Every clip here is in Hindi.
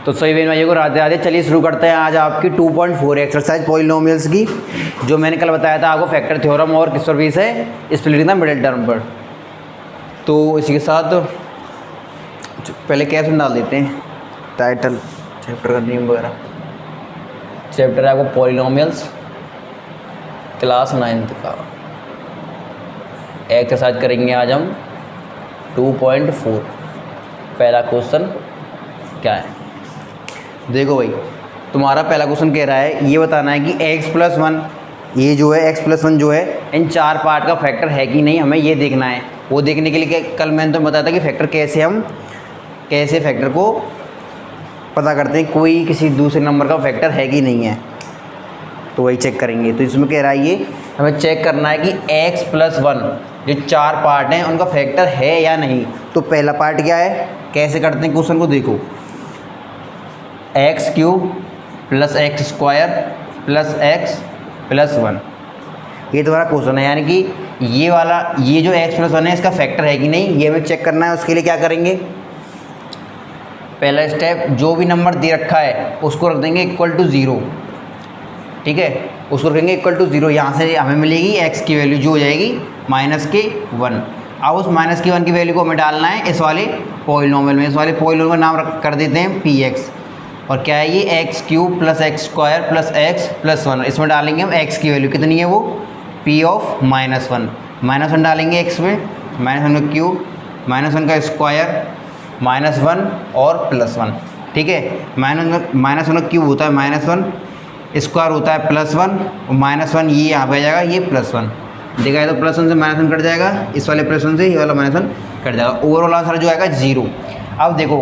तो सभी बहन भाइयों को राधे राधे। चलिए शुरू करते हैं आज आपकी 2.4 एक्सरसाइज पॉलिनोमियल्स की, जो मैंने कल बताया था आपको फैक्टर थ्योरम और किस पर बेस है, स्प्लिटिंग द मिडिल टर्म पर। तो इसी के साथ पहले कैप्शन डाल देते हैं, टाइटल चैप्टर का नेम वगैरह। चैप्टर है आपको पॉलिनोमियल्स, क्लास 9th का। एक्सरसाइज करेंगे आज हम 2.4। पहला क्वेश्चन क्या है, देखो भाई, तुम्हारा पहला क्वेश्चन कह रहा है ये बताना है कि x+1, ये जो है x+1 जो है इन चार पार्ट का फैक्टर है कि नहीं, हमें ये देखना है। वो देखने के लिए कल मैंने तो बताया था कि फैक्टर कैसे फैक्टर को पता करते हैं, कोई किसी दूसरे नंबर का फैक्टर है कि नहीं है, तो वही चेक करेंगे। तो इसमें कह रहा है ये हमें चेक करना है कि x+1 जो चार पार्ट हैं उनका फैक्टर है या नहीं। तो पहला पार्ट क्या है, कैसे करते हैं क्वेश्चन को, देखो x³ + x² + x + 1, ये तुम्हारा क्वेश्चन है। यानी कि ये जो x+1 है इसका फैक्टर है कि नहीं, ये हमें चेक करना है। उसके लिए क्या करेंगे, पहला स्टेप, जो भी नंबर दे रखा है उसको रख देंगे =0, ठीक है, उसको रखेंगे =0। यहाँ से हमें मिलेगी x की वैल्यू जो हो जाएगी -1। अब उस -1 की वैल्यू को हमें डालना है इस वाले पॉलिनोमियल में। इस वाले पॉलिनोमियल का नाम कर देते हैं px, और क्या है ये x³ + x² + x + 1। इसमें डालेंगे हम x की वैल्यू कितनी है, वो p(-1)। -1 डालेंगे x में, -1 का क्यूब, -1 का स्क्वायर, -1 और +1, ठीक है। -1 का क्यूब होता है -1, स्क्वायर होता है +1, और -1 ये यहाँ पे आ जाएगा, ये +1 देखा है। तो +1 से -1 कट जाएगा, इस वाले +1 से ये वाला -1 कट जाएगा। ओवरऑल आंसर जो आएगा 0। अब देखो,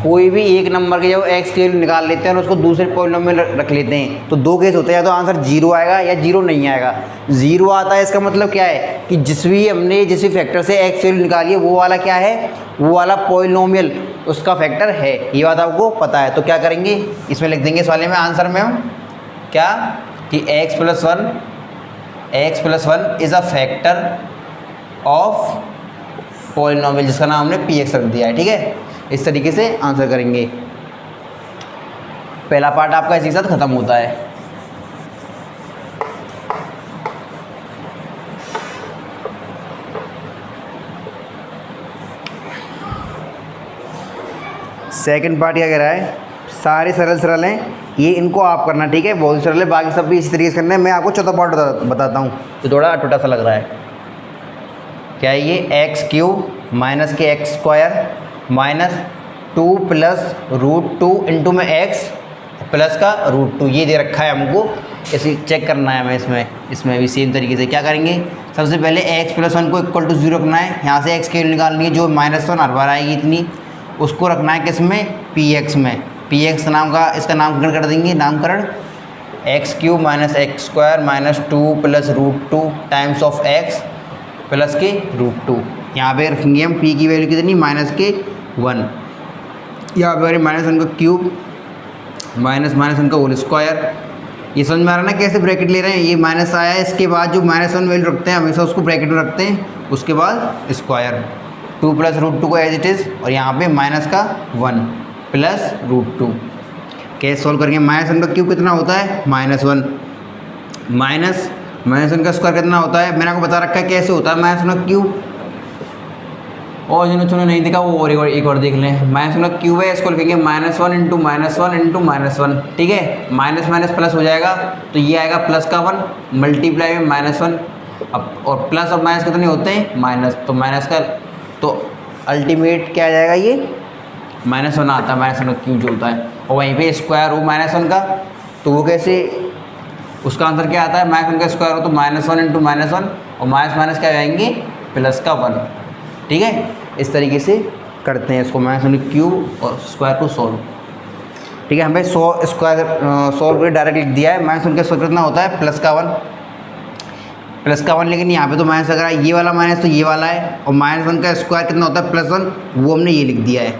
कोई भी एक नंबर के जब x के निकाल लेते हैं और उसको दूसरे पॉलिनोमियल में रख लेते हैं, तो दो केस होते हैं, या तो आंसर 0 आएगा या 0 नहीं आएगा। 0 आता है, इसका मतलब क्या है कि जिस भी फैक्टर से x वैल्यू निकाली है वो वाला क्या है, वो वाला पॉलिनोमियल उसका फैक्टर है। ये बात आपको पता है। तो क्या करेंगे, इसमें लिख देंगे इस वाले में आंसर में हम क्या, कि x+1 is a factor of polynomial जिसका नाम हमने px रख दिया है, ठीक है। इस तरीके से आंसर करेंगे। पहला पार्ट आपका इसी के साथ खत्म होता है। सेकंड पार्ट क्या कह रहा है, सारे सरल हैं, ये इनको आप करना, ठीक है, बहुत सरल है, बाकी सब भी इसी तरीके से करना है। मैं आपको चौथा पार्ट बताता हूँ, तो थोड़ा अटूटा सा लग रहा है। क्या है ये, x³ - के x² -2 + √2 इंटू में x प्लस का √2, ये दे रखा है हमको। इसे चेक करना है हमें। इसमें भी सेम तरीके से क्या करेंगे, सबसे पहले x+1 को =0 रखना है। यहाँ से x की वैल्यू निकालनी है, जो -1 हर बार आएगी इतनी, उसको रखना है किस में, px में। px नाम का इसका नामकरण कर देंगे, नामकरण x³ - x² -2 + √2 times of x plus के √2। यहाँ पे रखेंगे हम p की वैल्यू कितनी, -1। यहाँ पे -1 का क्यूब, -1 का होल स्क्वायर। ये समझ में आ रहा है ना कैसे ब्रैकेट ले रहे हैं, ये माइनस आया है, इसके बाद जो -1 वैल्यू रखते हैं हमेशा उसको ब्रैकेट में रखते हैं, उसके बाद स्क्वायर, 2 + √2 को एज इट इज़, और यहाँ पे -1 प्लस √2। कैसे सॉल्व करेंगे, -1 का क्यूब कितना होता है, -1, -1 का स्क्वायर कितना होता है, मैंने आपको बता रखा है कैसे होता है -1 का क्यूब। और जिन्होंने नहीं देखा वो एक और देख लें। -1 का क्यूब है, इसको लिखेंगे -1 × -1 × -1, ठीक है। माइनस प्लस हो जाएगा, तो ये आएगा +1 मल्टीप्लाई में -1। अब और प्लस और माइनस कितने होते हैं, माइनस, तो माइनस का तो अल्टीमेट क्या आ जाएगा, ये -1 आता है, -1 का क्यूब जो होता है। और वहीं पे स्क्वायर हो -1 का, तो वो कैसे, उसका आंसर क्या आता है, -1 का स्क्वायर हो तो -1 × -1, और माइनस क्या आएंगे, +1, ठीक है। इस तरीके से करते हैं इसको, -1 का क्यूब और स्क्वायर को सॉल्व, ठीक है। हमें 100 स्क्वायर सॉल्व करके डायरेक्ट लिख दिया है। -1 का स्क्वायर कितना होता है, +1, लेकिन यहाँ पे तो माइनस अगर ये वाला माइनस तो ये वाला है, और -1 का स्क्वायर कितना होता है, +1, वो हमने ये लिख दिया है,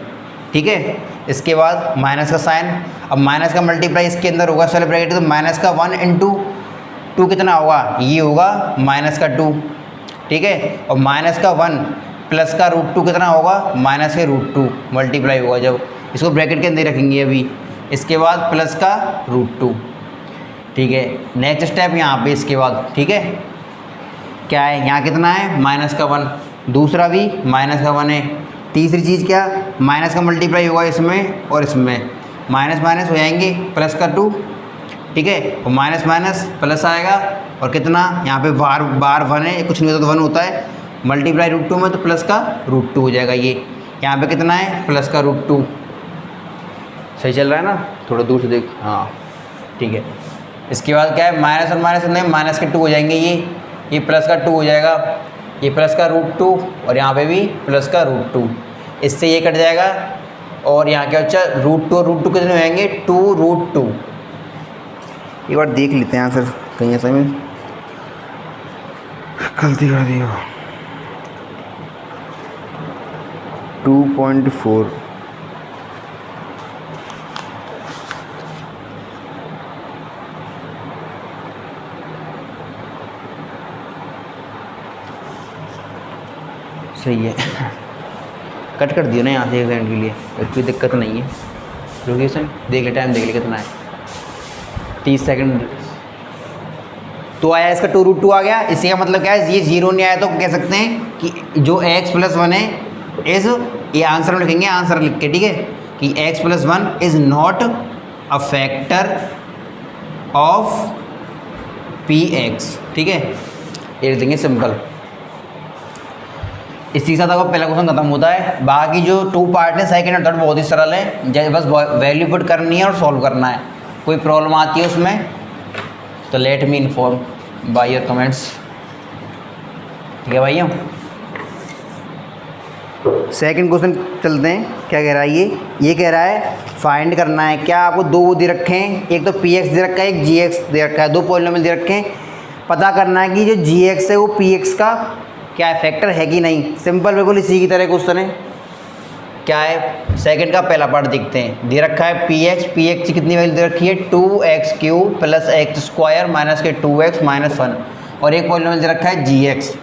ठीक है। इसके बाद माइनस का साइन, अब माइनस का मल्टीप्लाई इसके अंदर होगा इस वाले ब्रैकेट, तो -1 × 2 कितना होगा, ये होगा -2, ठीक है। और -1 प्लस का √2 कितना होगा, -√2 मल्टीप्लाई होगा, जब इसको ब्रैकेट के अंदर रखेंगे अभी, इसके बाद प्लस का √2, ठीक है। नेक्स्ट स्टेप यहाँ पे इसके बाद, ठीक है, क्या है यहाँ कितना है माइनस का 1, दूसरा भी माइनस का 1 है, तीसरी चीज़ क्या माइनस का मल्टीप्लाई होगा इसमें और इसमें, माइनस माइनस हो जाएंगे प्लस का 2, ठीक है, और माइनस माइनस प्लस आएगा और कितना यहाँ पे बार बार 1 है, कुछ नहीं होता तो 1 होता है, मल्टीप्लाई √2 में तो प्लस का √2 हो जाएगा। ये यहाँ पे कितना है प्लस का √2, सही चल रहा है ना, थोड़ा दूर से देख, हाँ ठीक है। इसके बाद क्या है माइनस और माइनस नहीं, माइनस के 2 हो जाएंगे, ये प्लस का 2 हो जाएगा, ये प्लस का √2 और यहाँ पे भी प्लस का √2, इससे ये कट जाएगा और यहाँ क्या बच्चा √2 और √2 कितने हो जाएंगे 2√2। एक बार देख लेते हैं आंसर, कहीं ऐसा में गलती कर दी हो। 2.4 सही है, कट कर दिया ना यहाँ से 1 सेकंड के लिए, कोई दिक्कत नहीं है, रुकिए सर देख ले, टाइम देख ले कितना है, 30 सेकंड। तो आया इसका 2√2 आ गया, इसी का मतलब क्या है ये 0 नहीं आया तो कह सकते हैं कि जो x + 1 है इज़, ये आंसर में लिखेंगे, आंसर लिख के, ठीक है, कि x + 1 is not a factor of px, ठीक है, ये लिख देंगे सिंपल। इसी के साथ आपका पहला क्वेश्चन खत्म होता है। बाकी जो 2 पार्ट है सेकंड और थर्ड बहुत ही सरल है, जैसे बस वैल्यू पुट करनी है और सॉल्व करना है, कोई प्रॉब्लम आती है उसमें तो let me inform by your comments, ठीक है भाइयों। सेकंड क्वेश्चन चलते हैं, क्या कह रहा है ये कह रहा है फाइंड करना है, क्या आपको 2 दे रखे हैं, एक तो px दे रखा है, एक gx दे रखा है, 2 पॉलिनोमियल दे रखे हैं, पता करना है कि जो gx है वो px का क्या फैक्टर है कि नहीं। सिंपल बिल्कुल इसी की तरह क्वेश्चन है। क्या है सेकंड का पहला पार्ट देखते हैं, दे रखा है px की कितनी वैल्यू दे रखी है 2x³ + x² माइनस के 2x - 1, और एक पॉलिनोमियल दे रखा है gx,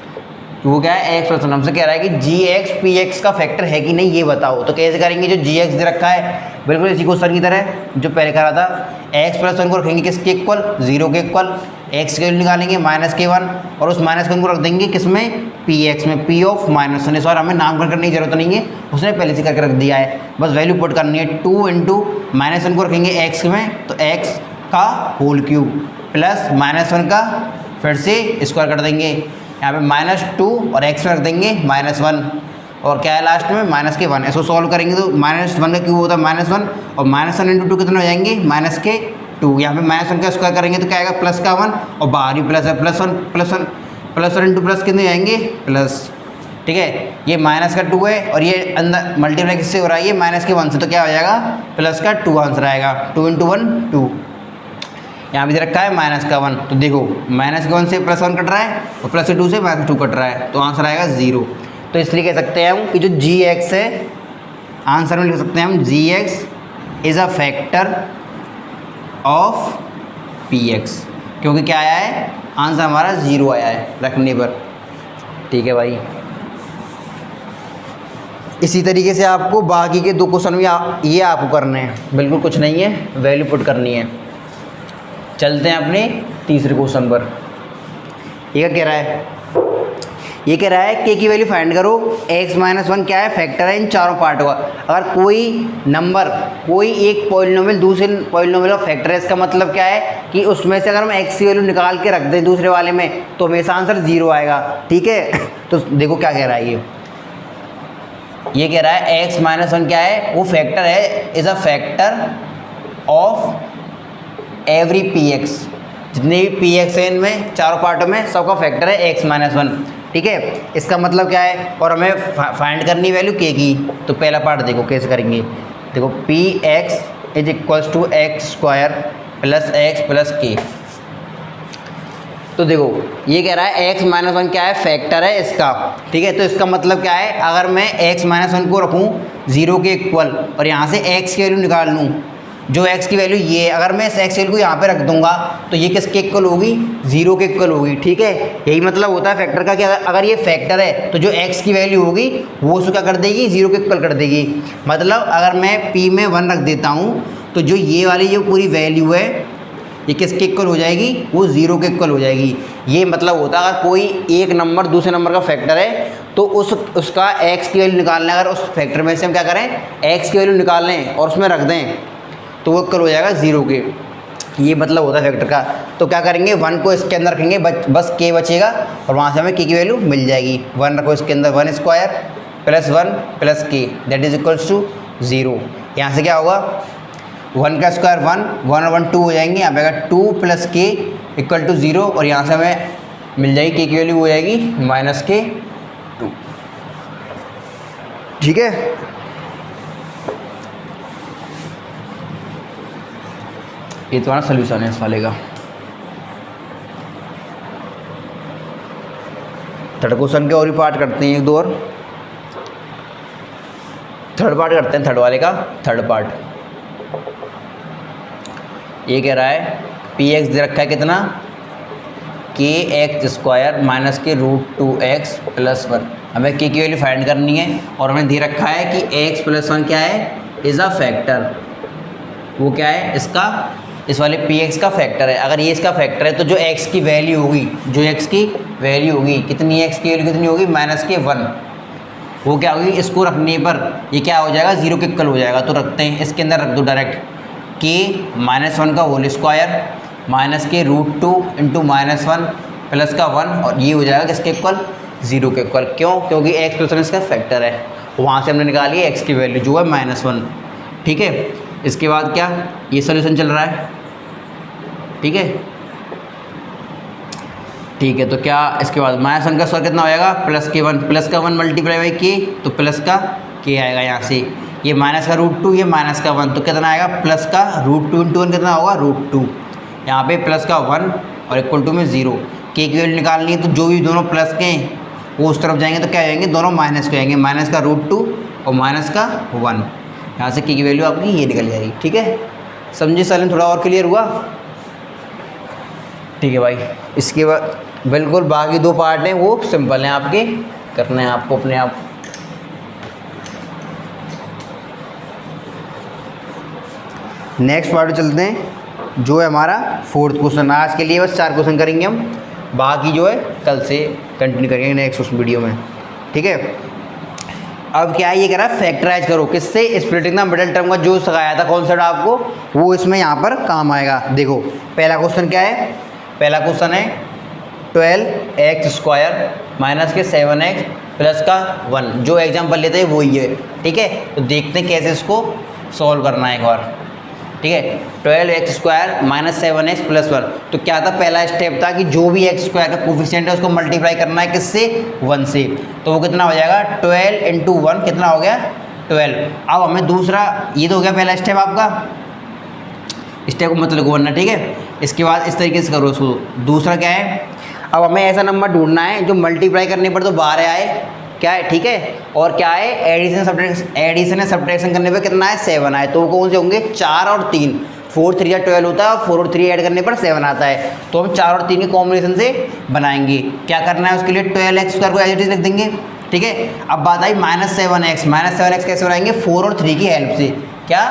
वो क्या है x + 1, हमसे कह रहा है कि gx px का फैक्टर है कि नहीं ये बताओ। तो कैसे करेंगे, जो gx दे रखा है बिल्कुल इसी क्वेश्चन की तरह जो पहले करा था, x + 1 को रखेंगे किसके इक्वल 0 के इक्वल, x के वैल्यू निकालेंगे -1 और उस -1 को रख देंगे किसमें px में, p ऑफ -1, और हमें नामकरण करने की जरूरत नहीं है, उसने पहले से करके रख दिया है, बस वैल्यू पुट करनी है। 2 × -1 को रखेंगे x में तो x का होल क्यूब प्लस -1 का फिर से स्क्वायर कर देंगे, यहाँ पे -2 और x में रख देंगे -1 और क्या है लास्ट में -1। इसको सॉल्व करेंगे तो -1 का क्यूब होता है -1 और -1 × 2 कितने हो जाएंगे -2। यहाँ पे -1 का स्क्वायर करेंगे तो क्या आएगा +1 और बाहर भी प्लस है, +1 × प्लस कितने हो जाएंगे प्लस, ठीक है। ये -2 है और ये अंदर मल्टीप्लाई किससे हो रहा है, ये -1 से, तो क्या हो जाएगा +2 आंसर आएगा, 2 × 1 2। यहाँ भी दे रखा है -1, तो देखो -1 से +1 कट रहा है और +2 से -2 कट रहा है, तो आंसर आएगा 0। तो इसलिए कह सकते हैं हम कि जो gx है, आंसर में लिख सकते हैं हम gx is a factor of px, क्योंकि क्या आया है आंसर हमारा 0 आया है रखने पर, ठीक है भाई। इसी तरीके से आपको बाकी के 2 क्वेश्चन भी ये आपको करने हैं, बिल्कुल कुछ नहीं है, वैल्यू पुट करनी है। चलते हैं अपने तीसरे क्वेश्चन पर। ये कह रहा है k की वैल्यू फाइंड करो, x - 1 क्या है फैक्टर है इन चारों पार्टों का। अगर कोई नंबर कोई एक पॉलिनोमियल दूसरे पॉलिनोमियल का फैक्टर है, इसका मतलब क्या है कि उसमें से अगर हम x की वैल्यू निकाल के रख दें दूसरे वाले में तो हमेशा आंसर 0 आएगा, ठीक है। तो देखो क्या कह रहा है ये कह रहा है x - 1 क्या है, वो फैक्टर है, is a factor of every px, जितने भी px है इनमें चारों पार्टों में सबका फैक्टर है x - 1, ठीक है। इसका मतलब क्या है, और हमें फाइंड करनी वैल्यू k की। तो पहला पार्ट देखो कैसे करेंगे, देखो px = x² + x + k। तो देखो ये कह रहा है x - 1 क्या है फैक्टर है इसका, ठीक है। तो इसका मतलब क्या है, अगर मैं x - 1 को रखूँ 0 के इक्वल और यहाँ से x की वैल्यू निकाल लूँ, जो x की वैल्यू ये, अगर मैं इस x की वैल्यू को यहाँ पे रख दूंगा तो ये किसके इक्वल होगी 0 के इक्वल होगी, ठीक है। यही मतलब होता है फैक्टर का कि अगर ये फैक्टर है तो जो x की वैल्यू होगी वो उसको क्या कर देगी 0 के इक्वल कर देगी। मतलब अगर मैं p में 1 रख देता हूँ तो जो ये वाली जो पूरी वैल्यू है ये किसके इक्वल हो जाएगी, वो 0 के इक्वल हो जाएगी। ये मतलब होता है अगर कोई एक नंबर दूसरे नंबर का फैक्टर है तो उसका x की वैल्यू निकालना है, अगर उस फैक्टर में से हम क्या करें x की वैल्यू निकाल लें और उसमें रख दें तो वो इक्वल हो जाएगा 0 के। ये मतलब होता है फैक्टर का। तो क्या करेंगे, 1 को इसके अंदर रखेंगे, बस k बचेगा और वहाँ से हमें k की वैल्यू मिल जाएगी। 1 रखो इसके अंदर, 1 square plus 1 plus k that is equals to 0। यहाँ से क्या होगा, 1 का स्क्वायर 1, 1 और 1 2 हो जाएंगे, यहाँ पे आएगा 2 प्लस k इक्वल टू 0 और यहाँ से हमें मिल जाएगी k की वैल्यू हो जाएगी -k2। ठीक है, ये तुम्हारा सोल्यूशन है इस वाले का। थर्ड क्वेश्चन के और ही पार्ट करते हैं, एक दो और थर्ड पार्ट करते हैं। थर्ड वाले का थर्ड पार्ट ये कह रहा है पी एक्स दे रखा है कितना, के एक्स स्क्वायर माइनस के √2x प्लस 1। हमें के की वैल्यू फाइंड करनी है और हमें दे रखा है कि x प्लस 1 क्या है, इज़ अ फैक्टर। वो क्या है, इसका इस वाले पी एक्स का फैक्टर है। अगर ये इसका फैक्टर है तो जो x की वैल्यू होगी, जो x की वैल्यू होगी कितनी, x की वैल्यू कितनी होगी -1, वो क्या होगी, इसको रखने पर ये क्या हो जाएगा, 0 के इक्वल हो जाएगा। तो रखते हैं, इसके अंदर रख दो डायरेक्ट के -1 का होल स्क्वायर माइनस के √2 इंटू -1 प्लस का 1 और ये हो जाएगा किसके इक्वल, 0 के इक्वल। क्यों, क्योंकि x प्लस 1 इसका फैक्टर है। वहाँ से हमने निकाली है x की वैल्यू जो है -1। ठीक है, इसके बाद क्या, ये सोल्यूशन चल रहा है। ठीक है, ठीक है, तो क्या इसके बाद -1 का स्क्वायर कितना हो जाएगा, +k1, प्लस का 1 मल्टीप्लाई बाई k तो प्लस का k आएगा यहाँ से। ये माइनस का √2, ये माइनस का 1 तो कितना आएगा, प्लस का √2 इंटू 1 कितना होगा, √2। यहाँ पे प्लस का 1 और इक्वल टू में 0। k की वैल्यू निकालनी है तो जो भी दोनों प्लस के हैं वो उस तरफ जाएंगे तो क्या जाएंगे, दोनों माइनस के आएंगे, माइनस का √2 और माइनस का 1। यहाँ से k की वैल्यू आपकी ये निकल जाएगी। ठीक है, समझे सालन, थोड़ा और क्लियर हुआ। ठीक है भाई, इसके बाद बिल्कुल बाकी दो पार्ट हैं वो सिंपल हैं, आपके करने हैं आपको अपने आप। नेक्स्ट पार्ट चलते हैं जो है हमारा फोर्थ क्वेश्चन। आज के लिए बस 4 क्वेश्चन करेंगे हम, बाकी जो है कल से कंटिन्यू करेंगे नेक्स्ट उस वीडियो में। ठीक है, अब क्या है, ये कह रहा है फैक्टराइज करो किससे, स्प्लिटिंग द मिडिल टर्म का जो सिखाया था कॉन्सेप्ट आपको, वो इसमें यहाँ पर काम आएगा। देखो पहला क्वेश्चन क्या है, पहला क्वेश्चन है 12x स्क्वायर माइनस के 7x प्लस का 1। जो एग्जाम्पल लेते हैं वही है। ठीक है, तो देखते हैं कैसे इसको सॉल्व करना है एक बार। ठीक है, 12x square minus 7x plus 1। तो क्या था, पहला स्टेप था कि जो भी x स्क्वायर का कोफिशिएंट है उसको मल्टीप्लाई करना है किससे, 1 से। तो वो कितना हो जाएगा, 12 इंटू 1 कितना हो गया, 12। अब हमें दूसरा, ये तो हो गया पहला स्टेप आपका, स्टेप को मत लिखो वरना। ठीक है, इसके बाद इस तरीके से करो इसको। दूसरा क्या है, अब हमें ऐसा नंबर ढूंढना है जो मल्टीप्लाई करने पर तो 12 आए, क्या है, ठीक है, और क्या है, एडिशन सब्ट्रैक्शन करने पे कितना है, 7 आए। तो वो कौन से होंगे, 4 और 3। 4 3 12 होता है और 4 और 3 ऐड करने पर 7 आता है। तो हम 4 और 3 के कॉम्बिनेशन से बनाएंगे। क्या करना है उसके लिए, 12x स्क्वायर को एज इट इज लिख देंगे। ठीक है, अब बात आई -7x कैसे बनाएंगे, 4 और 3 की हेल्प से। क्या,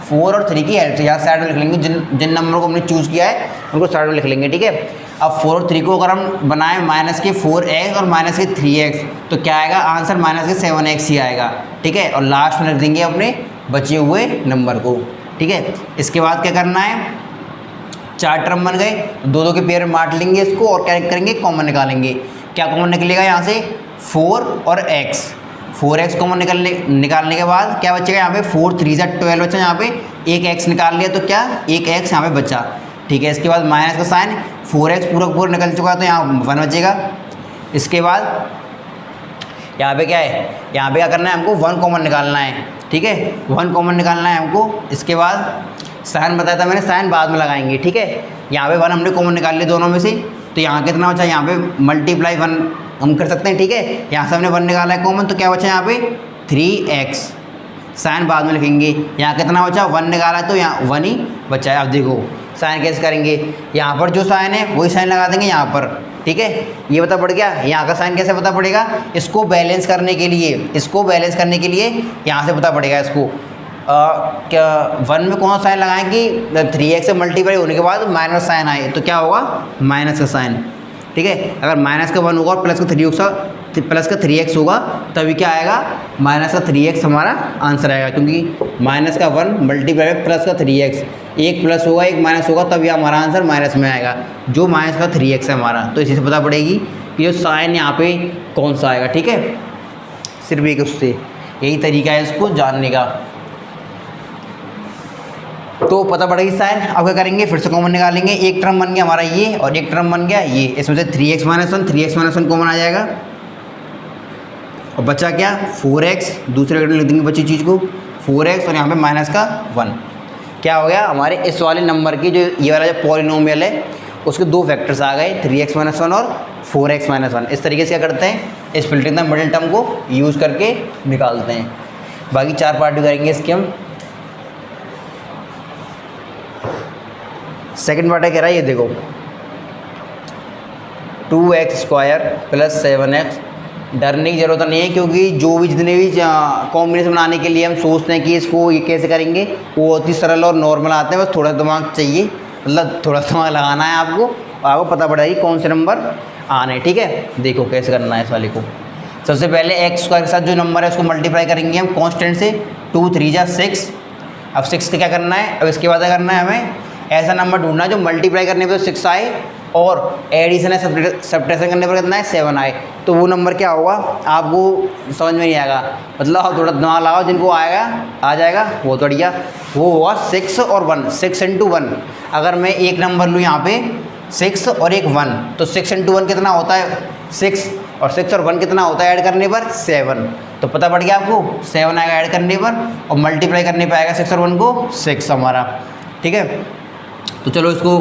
4 और 3 की हेल्प से। यहाँ साइड में लिख लेंगे, जिन नंबर को हमने चूज़ किया है उनको साइड में लिख लेंगे। ठीक है, अब 4 और 3 को अगर हम बनाएं माइनस के 4x और माइनस के 3x तो क्या आएगा, आंसर माइनस के 7x ही आएगा। ठीक है, और लास्ट में रख देंगे अपने बचे हुए नंबर को। ठीक है, इसके बाद क्या करना है, 4 टर्म बन गए, 2 के पेयर में बांट लेंगे इसको और क्या करेंगे, कॉमन निकालेंगे। क्या कॉमन निकलेगा यहाँ से, 4 और x। 4x कॉमन निकालने के बाद क्या बचेगा, यहाँ पे 4 3 12 बचा, यहाँ पे एक x निकाल लिया तो क्या, एक x यहाँ पे बचा। ठीक है, इसके बाद माइनस का साइन, 4x पूरा निकल चुका है तो यहाँ 1 बचेगा। इसके बाद यहाँ पे क्या है, यहाँ पे क्या करना है हमको, 1 कॉमन निकालना है। ठीक है, 1 कॉमन निकालना है हमको। इसके बाद साइन बताया था मैंने, साइन बाद में लगाएंगे। ठीक है, यहाँ पे 1 हमने कॉमन निकाल लिया दोनों में से, तो यहाँ कितना बचा, यहाँ पे मल्टीप्लाई 1 हम कर सकते हैं। ठीक है, यहाँ से हमने 1 निकाला है कॉमन, तो क्या बचा यहाँ पे 3x। साइन बाद में लिखेंगे। यहाँ कितना बचा, 1 निकाला है तो यहाँ 1 ही बचा है। अब देखो साइन कैसे करेंगे, यहाँ पर जो साइन है वही साइन लगा देंगे यहाँ पर। ठीक है, ये पता पड़ गया। यहाँ का साइन कैसे पता पड़ेगा, इसको बैलेंस करने के लिए, यहाँ से पता पड़ेगा इसको। क्या 1 में कौन सा साइन लगाएं कि 3x से मल्टीप्लाई होने के बाद माइनस साइन आए, तो क्या होगा माइनस का साइन, ठीक है। अगर माइनस का 1 होगा और प्लस का 3x होगा तभी क्या आएगा, माइनस का 3x हमारा आंसर आएगा, क्योंकि माइनस का 1 मल्टीप्लाई में प्लस का 3x, एक प्लस होगा एक माइनस होगा तभी हमारा आंसर माइनस में आएगा, जो माइनस का 3x है हमारा। तो इसी से पता पड़ेगी कि जो साइन यहाँ पे कौन सा आएगा, ठीक है। सिर्फ एक उससे यही तरीका है इसको जानने का। तो पता पड़ेगी साइन। अब क्या करेंगे, फिर से कॉमन निकालेंगे। एक टर्म बन गया हमारा ये और एक टर्म बन गया ये, इसमें से 3x माइनस 1 कॉमन आ जाएगा और बचा क्या 4x, दूसरे ब्रैकेट में लिख देंगे बची चीज़ को 4x और यहाँ पे माइनस का 1। क्या हो गया हमारे इस वाले नंबर की जो ये वाला जो पॉलिनोमियल है उसके दो फैक्टर्स आ गए, 3x माइनस 1 और 4x माइनस 1। इस तरीके से क्या करते हैं, इस फिल्टर द मिडिल टर्म को यूज़ करके निकालते हैं। बाकी 4 पार्ट करेंगे इसके हम। सेकंड पार्ट है, कह रहा है ये देखो 2x स्क्वायर प्लस 7x। डरने की ज़रूरत नहीं है, क्योंकि जो भी जितने भी कॉम्बिनेशन बनाने के लिए हम सोचते हैं कि इसको ये कैसे करेंगे वो बहुत ही सरल और नॉर्मल आते हैं, बस थोड़ा दिमाग चाहिए, मतलब थोड़ा दिमाग लगाना है आपको और आपको पता पड़ेगा कौन से नंबर आने, ठीक है। देखो कैसे करना है इस वाले को। सबसे पहले एक्स स्क्वायर के साथ जो नंबर है उसको मल्टीप्लाई करेंगे हम कांस्टेंट से, 2 3 जा 6। अब 6 से क्या करना है, अब इसके बाद क्या करना है, हमें ऐसा नंबर ढूंढना है जो मल्टीप्लाई करने पर 6 आए और एडिशन है सब्ट्रैक्शन करने पर कितना है 7 आए। तो वो नंबर क्या होगा आपको समझ में नहीं आएगा, मतलब आप थोड़ा दिमाग लगाओ, जिनको आएगा आ जाएगा वो बढ़िया। वो होगा 6 और 1, 6 × 1। अगर मैं एक नंबर लूँ यहाँ पे 6 और एक 1, तो 6 × 1 कितना होता है 6, और 6 और 1 कितना होता है ऐड करने पर 7। तो पता पड़ गया आपको 7 आएगा ऐड करने पर, और मल्टीप्लाई करने पर आएगा 6 और 1 को 6 हमारा, ठीक है। तो चलो इसको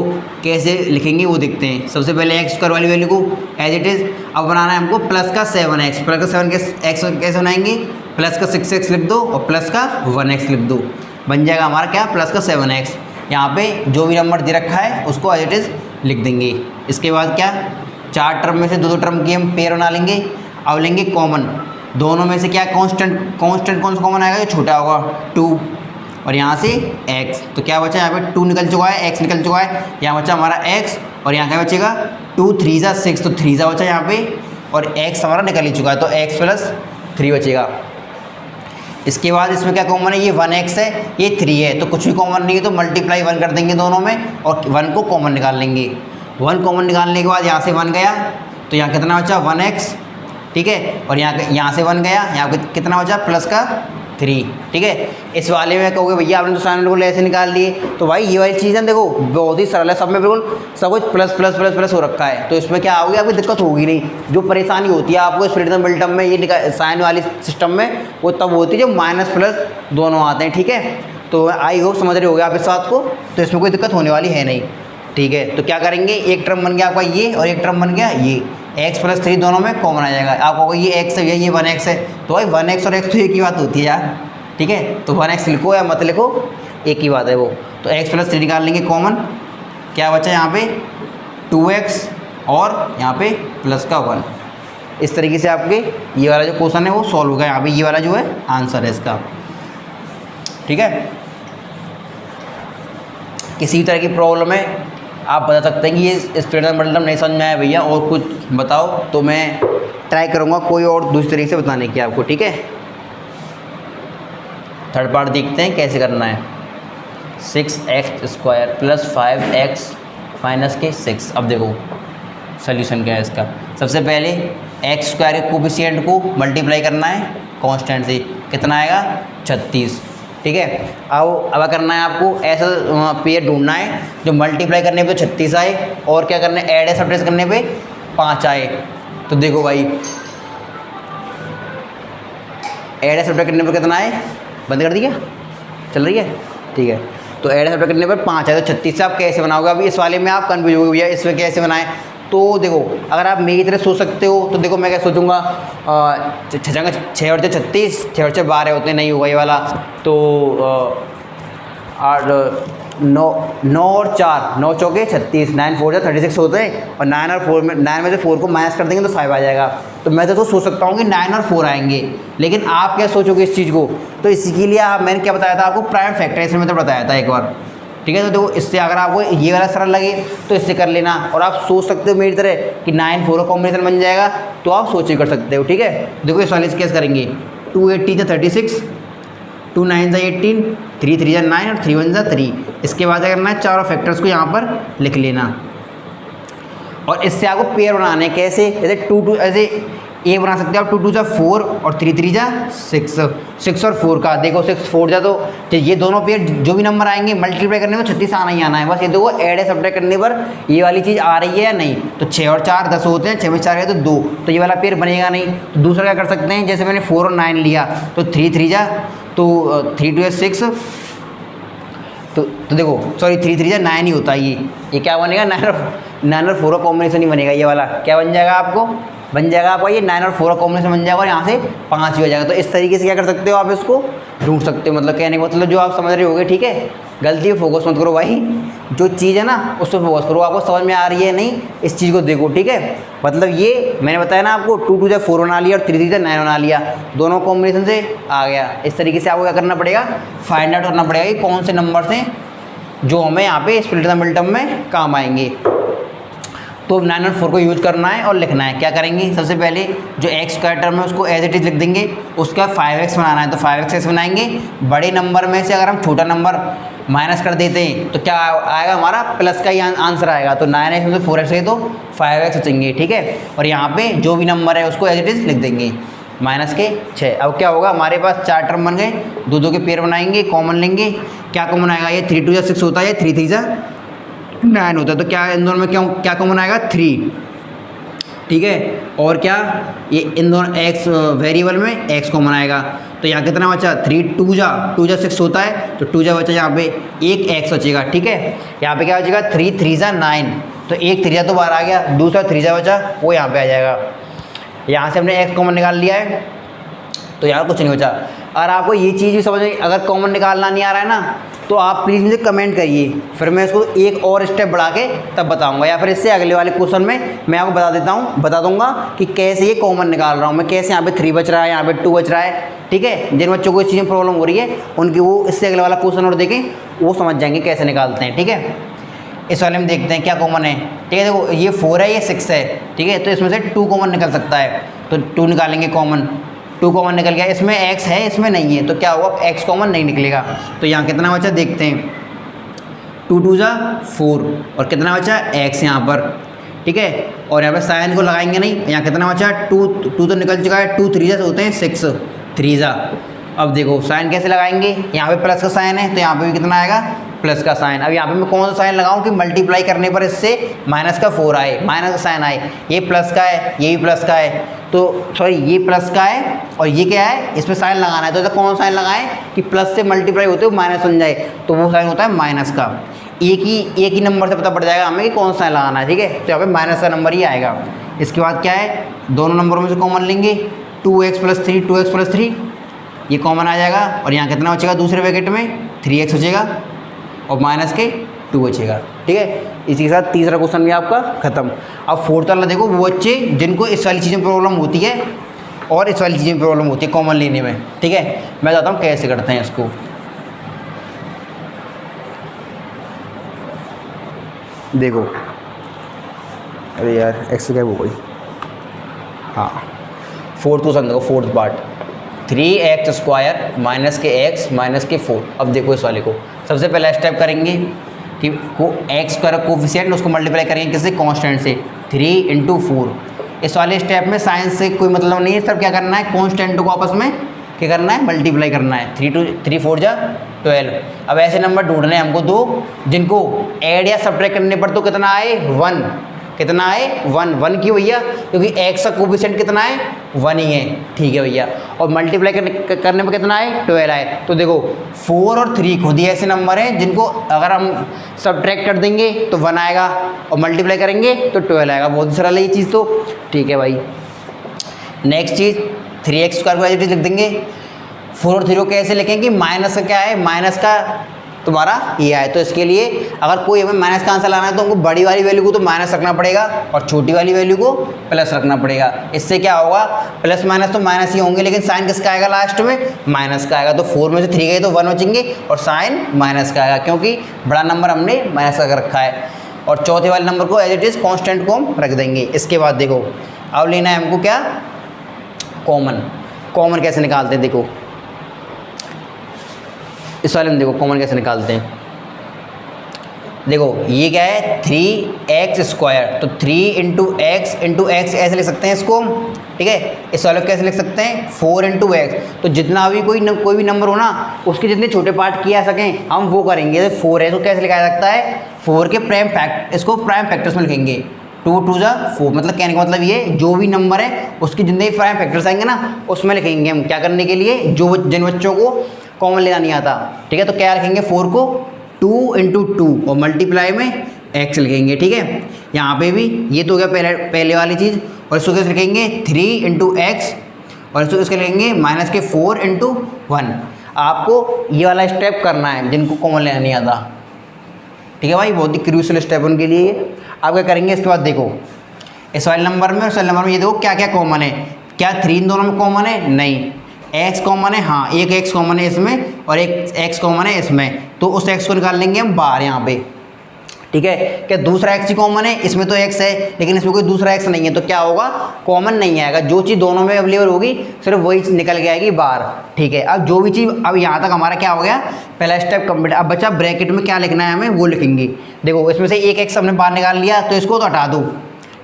कैसे लिखेंगे वो देखते हैं। सबसे पहले एक्स स्क्वायर वाली वैल्यू को एज इट इज़ अब बनाना है हमको प्लस का 7x। प्लस का 7 एक्स कैसे बनाएंगे, प्लस का 6x लिख दो और प्लस का 1x लिख दो, बन जाएगा हमारा क्या प्लस का 7x। यहाँ पे जो भी नंबर दे रखा है उसको एज इट इज़ लिख देंगे। इसके बाद क्या 4 टर्म में से 2 टर्म की हम पेयर बना लेंगे। अब लेंगे कॉमन, दोनों में से क्या कांस्टेंट कौन सा कॉमन आएगा, जो छोटा होगा 2 और यहाँ से x। तो क्या बचा यहाँ पे 2 निकल चुका है, x निकल चुका है, यहाँ बचा हमारा x और यहाँ क्या बचेगा 2 3 जा 6, तो 3 जा बचा यहाँ पे और x हमारा निकल ही चुका है, तो x + 3 बचेगा। इसके बाद इसमें क्या कॉमन है, ये 1x है ये 3 है, तो कुछ भी कॉमन नहीं है तो मल्टीप्लाई 1 कर देंगे दोनों में और 1 को कॉमन निकाल लेंगे। 1 कॉमन निकालने के बाद यहाँ से 1 गया तो यहाँ कितना बचा 1x, ठीक है, और यहाँ से 1 गया, यहाँ कितना बचा प्लस का 3, ठीक है। इस वाले में कहोगे भैया आपने तो साइन बिल्कुल ऐसे निकाल लिए, तो भाई ये वाली चीज़ है देखो बहुत ही सरल है, सब में बिल्कुल सब कुछ प्लस प्लस प्लस प्लस हो रखा है, तो इसमें क्या होगी आपको दिक्कत होगी नहीं। जो परेशानी होती है आपको स्प्लिट द मिडिल टर्म में ये साइन वाली सिस्टम में वो तब होती है जब माइनस प्लस दोनों आते हैं, ठीक है। तो आई होप समझ रहे होगे आप इस बात को, तो इसमें कोई दिक्कत होने वाली है नहीं, ठीक है। तो क्या करेंगे, एक टर्म बन गया आपका ये और एक टर्म बन गया ये, x + 3 दोनों में कॉमन आ जाएगा। आप कहोगे ये x है ये 1x है, तो भाई 1x और x तो एक ही बात होती है यार, ठीक है। तो 1x लिखो या मत लिखो एक ही बात है वो। तो x + 3 निकाल लेंगे कॉमन, क्या बचा यहाँ पे 2x और यहाँ पे प्लस का 1। इस तरीके से आपके ये वाला जो क्वेश्चन है वो सॉल्व होगा, यहाँ पे ये वाला जो है आंसर है इसका, ठीक है। किसी तरह की प्रॉब्लम है आप बता सकते हैं कि ये स्प्लिट द मिडिल टर्म नहीं समझ में आया भैया और कुछ बताओ, तो मैं ट्राई करूँगा कोई और दूसरी तरीके से बताने की आपको, ठीक है। थर्ड पार्ट देखते हैं कैसे करना है। 6x² + 5x - 6। अब देखो सोल्यूशन क्या है इसका। सबसे पहले x² के कोफिशिएंट को मल्टीप्लाई करना है कांस्टेंट से, कितना आएगा 36, ठीक है। अब करना है आपको ऐसा पेयर ढूंढना है जो मल्टीप्लाई करने पे 36 आए और क्या करना है ऐड सब्ट्रैक्ट करने पे 5 आए। तो देखो भाई ऐड सब्ट्रैक्ट करने पर कितना आए, बंद कर दिया चल रही है, ठीक है। तो ऐड सब्ट्रैक्ट करने पर 5 आए, तो 36 से आप कैसे बनाओगे। अभी इस वाले में आप कन्फ्यूज हो गए भैया इसमें कैसे बनाएं। तो देखो अगर आप मेरी तरह सोच सकते हो तो देखो मैं क्या सोचूंगा 6 और 36, 6 और 12 होते नहीं होगा ये वाला, तो और 9 और 4, 9 चौके 36, 9 4 36 होते हैं, और 9 और 4 में 9 में से 4 को माइनस कर देंगे तो 5 आ जाएगा। तो मैं तो सोच सकता हूँ कि 9 और 4 आएंगे, लेकिन आप क्या सोचोगे इस चीज़ को? तो इसी के लिए मैंने क्या बताया था आपको, प्राइम फैक्टराइजेशन मेथड बताया था एक बार, ठीक है। तो देखो इससे अगर आपको ये वाला सरल लगे तो इससे कर लेना, और आप सोच सकते हो मेरी तरह कि 9 4 का कॉम्बिनेशन बन जाएगा, तो आप सोच कर सकते हो, ठीक है। देखो इस वाले से कैसे करेंगे, 2 8 36, 2 9 18, 3 3 9 और 3 1 3। इसके बाद क्या करना है, चारों फैक्टर्स को यहाँ पर लिख लेना, और इससे आपको पेयर बनाने कैसे, जैसे 2 2 ऐसे ए बना सकते हो आप, 2 2 4 और 3 3 6, 6 और 4 का देखो 6 4 जा, तो ये दोनों पेयर जो भी नंबर आएंगे मल्टीप्लाई करने में 36 आना ही आना है, बस ये देखो ऐड है सब्ट्रैक्ट करने पर ये वाली चीज़ आ रही है या नहीं। तो 6 और 4 10 होते हैं, 6 में 4 है तो 2, तो ये वाला पेयर बनेगा नहीं। तो दूसरा क्या कर सकते हैं, जैसे मैंने 4 और 9 लिया, तो 3 3 जा, तो 3 2 6, तो देखो सॉरी 3 3 9 ही होता है, ये क्या बनेगा, 9 और 4 का कॉम्बिनेशन ही बनेगा। ये वाला क्या बन जाएगा आपको, बन जाएगा आपका ये 9 और 4 का कॉम्बिनेशन बन जाएगा, और यहाँ से 5 ही हो जाएगा। तो इस तरीके से क्या कर सकते हो आप, इसको ढूंढ सकते हो, मतलब कहने का मतलब जो आप समझ रहे होगे, ठीक है। गलती पे फोकस मत करो भाई, जो चीज़ है ना उस पर फोकस करो, आपको समझ में आ रही है नहीं इस चीज़ को देखो, ठीक है। मतलब ये मैंने बताया ना आपको, 2 2 4 बना लिया और 3 3 9 बना लिया, दोनों कॉम्बिनेशन से आ गया। इस तरीके से आपको क्या करना पड़ेगा, फाइंड आउट करना पड़ेगा कि कौन से नंबर हैं जो हमें यहाँ पे स्प्लिट द मिडल टर्म में काम आएंगे। तो 9 और 4 को यूज करना है और लिखना है। क्या करेंगे, सबसे पहले जो एक्स स्क्वायर टर्म है उसको एज इट इज लिख देंगे, उसका 5x बनाना है तो 5x बनाएंगे। बड़े नंबर में से अगर हम छोटा नंबर माइनस कर देते हैं तो क्या आएगा, हमारा प्लस का ही आंसर आएगा। तो 9x में से 4x है तो 5x बचेंगे, ठीक है। और यहाँ पे जो भी नंबर है उसको एज इट इज लिख देंगे, माइनस के 6। अब क्या होगा, हमारे पास 4 टर्म बन गए, 2 2 के पेयर बनाएंगे, कॉमन लेंगे। क्या कॉमन आएगा, ये 3 2 6 होता है, 3 3 9 होता है, तो क्या इन दोनों में क्या कॉमन आएगा, 3, ठीक है। और क्या, ये इन दोनों x वेरिएबल में x कॉमन आएगा, तो यहाँ कितना बचा, 3 2 जा 6 होता है, तो 2 जा बचा, यहाँ पे एक x बचेगा, ठीक है। यहाँ पे क्या बचेगा, 3 3 9, तो एक 3 तो बाहर आ गया, दूसरा 3 जा बचा, वो यहाँ पे आ जाएगा। यहाँ से हमने x कॉमन निकाल लिया है, तो यार कुछ नहीं बचा। और आपको ये चीज़ भी समझ में, अगर कॉमन निकालना नहीं आ रहा है ना, तो आप प्लीज़ मुझे कमेंट करिए, फिर मैं इसको एक और स्टेप बढ़ा के तब बताऊंगा, या फिर इससे अगले वाले क्वेश्चन में मैं आपको बता दूंगा कि कैसे ये कॉमन निकाल रहा हूँ मैं, कैसे यहाँ पे 3 बच रहा है, यहाँ पे 2 बच रहा है, ठीक है। जिन बच्चों को इस चीज़ में प्रॉब्लम हो रही है उनकी वो इससे अगले वाला क्वेश्चन और देखें, वो समझ जाएंगे कैसे निकालते हैं, ठीक है। इस वाले में देखते हैं क्या कॉमन है, ठीक है। देखो ये 4 है, ये 6 है, ठीक है। तो इसमें से 2 कॉमन निकल सकता है, तो 2 निकालेंगे कॉमन, 2 कॉमन निकल गया। इसमें x है, इसमें नहीं है, तो क्या होगा, x कॉमन नहीं निकलेगा। तो यहाँ कितना बचा देखते हैं, 2 2 जा 4, और कितना बचा x यहाँ पर, ठीक है। और यहाँ पर साइन को लगाएंगे नहीं, यहाँ कितना बचा, 2 2 तो निकल चुका है, 2 3 जा होते हैं 6 3 जा। अब देखो साइन कैसे लगाएंगे, यहाँ पे प्लस का साइन है तो यहाँ पे भी कितना आएगा, प्लस का साइन। अब यहाँ पे मैं कौन सा साइन लगाऊं कि मल्टीप्लाई करने पर इससे माइनस का 4 आए, माइनस का साइन आए। ये प्लस का है, ये भी प्लस का है, तो सॉरी ये प्लस का है और ये क्या है, इसमें साइन लगाना है। तो कौन सा साइन लगाएं कि प्लस से मल्टीप्लाई होते हुए माइनस बन जाए, तो वो साइन होता है माइनस का। एक ही नंबर से पता पड़ जाएगा हमें कि कौन सा साइन लगाना है, ठीक है। तो यहाँ पे माइनस का नंबर ही आएगा। इसके बाद क्या है, दोनों नंबरों में से कॉमन लेंगे, 2x + 3 2x + 3 ये कॉमन आ जाएगा, और यहाँ कितना बचेगा दूसरे ब्रैकेट में, 3x बचेगा और माइनस के 2 बचेगा, ठीक है। इसी के साथ तीसरा क्वेश्चन भी आपका खत्म। अब फोर्थ वाला देखो, वो बच्चे जिनको इस वाली चीज़ में प्रॉब्लम होती है और इस वाली चीज़ में प्रॉब्लम होती है कॉमन लेने में, ठीक है। मैं बताता हूँ कैसे करते हैं इसको। देखो, अरे यार एक्स क्या हो गई, हाँ फोर्थ क्वेश्चन देखो, फोर्थ पार्ट, 3x² माइनस के x माइनस के 4। अब देखो इस वाले को, सबसे पहला स्टेप करेंगे कि x का कोफिशिएंट उसको मल्टीप्लाई करेंगे किससे, कांस्टेंट से, 3 × 4। इस वाले स्टेप में साइंस से कोई मतलब नहीं है, सब क्या करना है, कांस्टेंट को आपस में क्या करना है, मल्टीप्लाई करना है। 3 4 जा 12। अब ऐसे नंबर ढूंढने हैं हमको दो जिनको ऐड या सब्ट्रैक्ट करने पर तो कितना आए, 1, कितना आए 1 क्यों भैया, क्योंकि x का कोफिशिएंट कितना है, 1 ही है, ठीक है भैया। और मल्टीप्लाई करने पर कितना आए, 12 आए। तो देखो 4 और 3 खुद ही ऐसे नंबर हैं जिनको अगर हम सब्ट्रैक्ट कर देंगे तो 1 आएगा और मल्टीप्लाई करेंगे तो 12 आएगा। बहुत सरल है ये चीज़, तो ठीक है भाई। नेक्स्ट चीज़, 3x² को एज इट इज लिख देंगे। 4 और 3 को कैसे लिखेंगे, माइनस का क्या है, माइनस का तुम्हारा ये आए। तो इसके लिए अगर कोई हमें माइनस का आंसर लाना है तो हमको बड़ी वाली वैल्यू को तो माइनस रखना पड़ेगा और छोटी वाली वैल्यू को प्लस रखना पड़ेगा। इससे क्या होगा, प्लस माइनस तो माइनस ही होंगे, लेकिन साइन किसका आएगा लास्ट में, माइनस का आएगा। तो 4 में से 3 गए तो 1 बचेंगे और साइन माइनस का आएगा, क्योंकि बड़ा नंबर हमने माइनस का रखा है। और चौथे वाले नंबर को एज इट इज़ कांस्टेंट को हम रख देंगे। इसके बाद देखो अब लेना है हमको क्या, कॉमन। कॉमन कैसे निकालते हैं, देखो इस वाले में देखो कॉमन कैसे निकालते हैं। देखो ये क्या है, 3x², तो 3 × x ऐसे लिख सकते हैं इसको, ठीक है। इस वाले को कैसे लिख सकते हैं, 4 × x। तो जितना भी कोई भी नंबर हो ना, उसके जितने छोटे पार्ट किए जा सकें हम वो करेंगे। 4 है तो कैसे लिखा जा सकता है, 4 के प्राइम फैक्ट, इसको प्राइम फैक्टर्स में लिखेंगे। 2 × 2 = 4, मतलब कहने का मतलब ये जो भी नंबर है उसके जितने भी प्राइम फैक्टर्स आएंगे ना उसमें लिखेंगे हम। क्या करने के लिए, जिन बच्चों को कॉमन लेना नहीं आता, ठीक है। तो क्या लिखेंगे, 4 को 2 × 2 और मल्टीप्लाई में x लिखेंगे, ठीक है। यहाँ पे भी ये तो हो गया पहले वाली चीज़। और इसको कैसे लिखेंगे, 3 × x, और इसको इसके लिखेंगे -4 × 1। आपको ये वाला स्टेप करना है जिनको कॉमन लेना नहीं आता, ठीक है भाई, बहुत ही क्रूशियल स्टेप उनके लिए। आप क्या करेंगे, इसके बाद देखो इस वाले नंबर में उस वाले नंबर में ये देखो क्या क्या कॉमन है। क्या 3 इन दोनों में कॉमन है, नहीं। x कॉमन है, हाँ एक x कॉमन है इसमें और एक x कॉमन है इसमें, तो उस x को निकाल लेंगे हम बाहर यहाँ पे, ठीक है। क्या दूसरा x ही कॉमन है, इसमें तो x है लेकिन इसमें कोई दूसरा x नहीं है, तो क्या होगा, कॉमन नहीं आएगा। जो चीज़ दोनों में अवेलेबल होगी सिर्फ वही चीज़ निकल के आएगी बाहर, ठीक है। अब जो भी चीज़, अब यहाँ तक हमारा क्या हो गया, पहला स्टेप कंप्लीट। अब बच्चा ब्रैकेट में क्या लिखना है हमें वो लिखेंगे। देखो इसमें से एक x हमने बाहर निकाल लिया तो इसको तो हटा दो,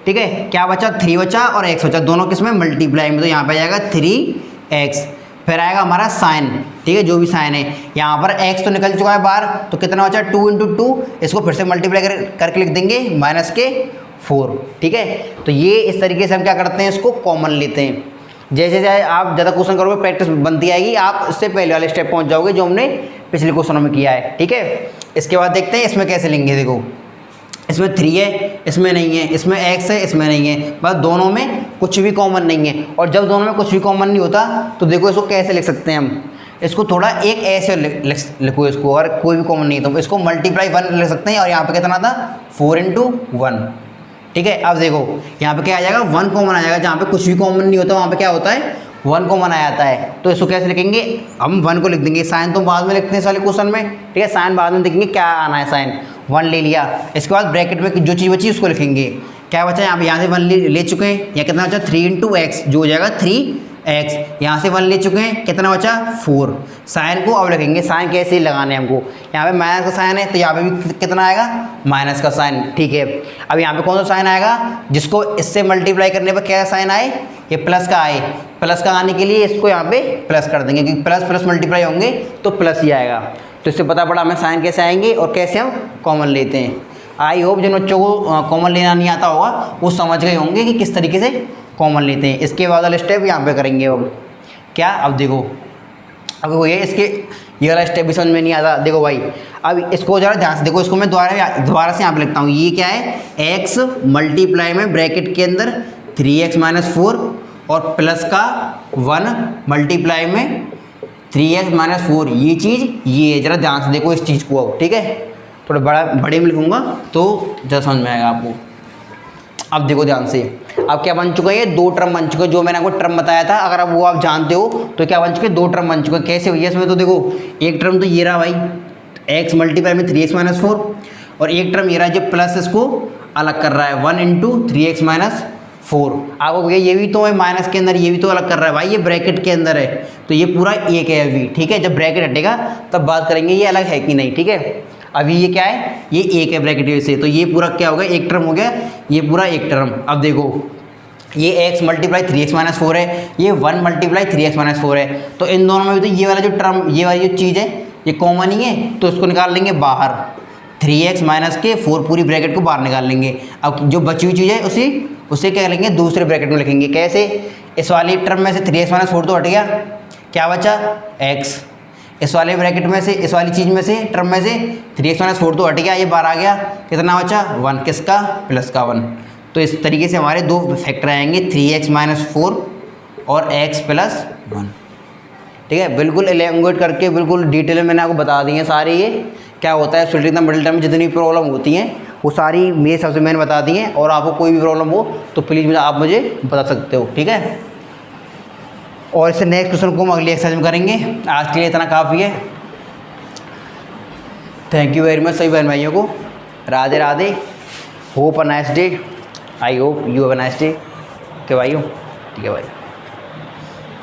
ठीक है। क्या बचा, 3 बचा और x बचा, दोनों किस में, मल्टीप्लाई में। तो यहाँ पे आ जाएगा 3x, फिर आएगा हमारा साइन, ठीक है, जो भी साइन है। यहाँ पर x तो निकल चुका है बाहर, तो कितना बचा, 2 × 2, इसको फिर से मल्टीप्लाई करके लिख देंगे -4, ठीक है। तो ये इस तरीके से हम क्या करते हैं, इसको कॉमन लेते हैं। जैसे जैसे आप ज़्यादा क्वेश्चन करोगे प्रैक्टिस बनती आएगी, आप इससे पहले वाले स्टेप पहुँच जाओगे जो हमने पिछले क्वेश्चनों में किया है, ठीक है। इसके बाद देखते हैं इसमें कैसे लेंगे। देखो इसमें 3 है, इसमें नहीं है, इसमें x है, इसमें नहीं है, बस दोनों में कुछ भी कॉमन नहीं है। और जब दोनों में कुछ भी कॉमन नहीं होता तो देखो इसको कैसे लिख सकते हैं हम, इसको थोड़ा एक ऐसे लिखो इसको, और कोई भी कॉमन नहीं है तो इसको मल्टीप्लाई 1 लिख सकते हैं। और यहाँ पे कितना था, 4 × 1, ठीक है। अब देखो यहाँ पे क्या आ जाएगा, 1 कॉमन आ जाएगा। जहाँ पे कुछ भी कॉमन नहीं होता वहाँ पे क्या होता है, 1 कॉमन आ जाता है। तो इसको कैसे लिखेंगे, हम 1 को लिख देंगे। साइन तो बाद में लिखते हैं इस वाले क्वेश्चन में, ठीक है, साइन बाद में देखेंगे क्या आना है। साइन 1 ले लिया, इसके बाद ब्रैकेट में जो चीज़ बची उसको लिखेंगे। क्या बचा, यहाँ से 1 ले चुके हैं, या कितना बचा, 3 × x, जो हो जाएगा 3x। यहाँ से 1 ले चुके हैं, कितना बचा, 4। साइन को अब लिखेंगे, साइन कैसे लगाने हैं हमको, यहाँ पे माइनस का साइन है तो यहाँ पे भी कितना आएगा, माइनस का साइन, ठीक है। अब यहाँ पे कौन सा साइन आएगा, जिसको इससे मल्टीप्लाई करने पर क्या साइन आए, ये प्लस का आए। प्लस का आने के लिए इसको यहाँ पे प्लस कर देंगे, क्योंकि प्लस प्लस मल्टीप्लाई होंगे तो प्लस ही आएगा। तो इससे पता पड़ा हमें साइन कैसे आएंगे और कैसे हम कॉमन लेते हैं। आई होप जिन बच्चों को कॉमन लेना नहीं आता होगा वो समझ गए होंगे कि किस तरीके से कॉमन लेते हैं। इसके बाद वाला स्टेप यहाँ पे करेंगे अब क्या, अब देखो अब वो ये इसके ये वाला स्टेप भी समझ में नहीं आता। देखो भाई अब इसको ज़रा ध्यान से देखो, इसको मैं दोबारा से यहाँ पे लिखता हूँ। ये क्या है, x मल्टीप्लाई में ब्रैकेट के अंदर 3x - 4 और प्लस का 1 मल्टीप्लाई में 3x - 4, ये चीज़ ये ज़रा ध्यान से देखो इस चीज़ को अब, ठीक है। थोड़ा बड़े में लिखूँगा तो ज़रा समझ में आएगा आपको। अब देखो ध्यान से, अब क्या बन चुका है, ये 2 टर्म बन चुके हैं। जो मैंने आपको टर्म बताया था, अगर अब वो आप जानते हो तो क्या बन चुके हैं, 2 टर्म बन चुके हैं। कैसे भैया, इसमें तो देखो एक टर्म तो ये रहा भाई, x मल्टीप्लाई में 3x - 4, और एक टर्म ये रहा जो प्लस इसको अलग कर रहा है 1 × 3x - 4। आपको भैया ये भी तो है माइनस के अंदर, ये भी तो अलग कर रहा है भाई, ये ब्रैकेट के अंदर है तो ये पूरा एक है अभी, ठीक है। जब ब्रैकेट हटेगा तब बात करेंगे ये अलग है कि नहीं, ठीक है। अभी ये क्या है, ये एक है ब्रैकेट से, तो ये पूरा क्या हो गया, एक टर्म हो गया, ये पूरा एक टर्म। अब देखो ये x मल्टीप्लाई 3x - 4 है, ये 1 मल्टीप्लाई 3x - 4 है। तो इन दोनों में भी तो ये वाला जो टर्म, ये वाली जो चीज़ है ये कॉमन ही है, तो इसको निकाल लेंगे बाहर। 3x - 4 पूरी ब्रैकेट को बाहर निकाल लेंगे। अब जो बची हुई चीज़ है उसे क्या लेंगे, दूसरे ब्रैकेट में लिखेंगे। कैसे, इस वाली टर्म में से 3x - 4 तो हट गया, क्या बचा, x। इस वाले ब्रैकेट में से, इस वाली चीज़ में से, टर्म में से 3x - 4 तो हट गया, ये बाहर आ गया, कितना बचा, 1, किसका, प्लस का 1। तो इस तरीके से हमारे 2 फैक्टर आएंगे, 3x - 4 और x + 1, ठीक है। बिल्कुल एलेंगुएट करके बिल्कुल डिटेल में मैंने आपको बता दी है सारे ये क्या होता है solidity in the middle term में जितनी प्रॉब्लम होती हैं वो सारी मेरे हिसाब से मैंने बता दी हैं, और आपको कोई भी प्रॉब्लम हो तो प्लीज़ आप मुझे बता सकते हो, ठीक है। और इससे नेक्स्ट क्वेश्चन को हम अगली एक्सरसाइज में करेंगे। आज के लिए इतना काफ़ी है। थैंक यू वेरी मच सभी बहन भाइयों को। Radhe Radhe. Hope a nice day. I hope you have a nice day. Okay भाइयों, ठीक है भाई।